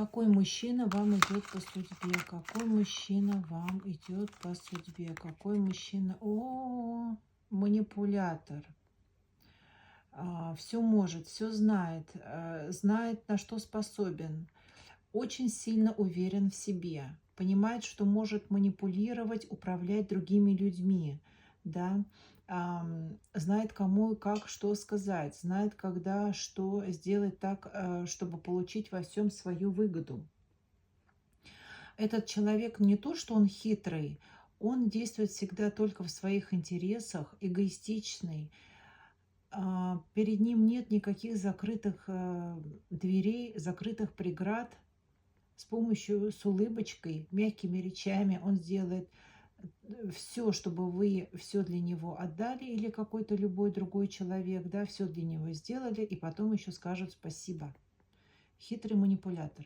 Какой мужчина вам идет по судьбе? Какой мужчина вам идет по судьбе? Какой мужчина? О, манипулятор. Все может, все знает, знает, на что способен. Очень сильно уверен в себе. Понимает, что может манипулировать, управлять другими людьми. Да? Знает, кому и как что сказать. Знает, когда что сделать так, чтобы получить во всем свою выгоду. Этот человек не то, что он хитрый, он действует всегда только в своих интересах, эгоистичный. Перед ним нет никаких закрытых дверей, закрытых преград. С улыбочкой, мягкими речами он сделает все, чтобы вы все для него отдали, или какой-то любой другой человек, да, все для него сделали, и потом еще скажут спасибо. Хитрый манипулятор.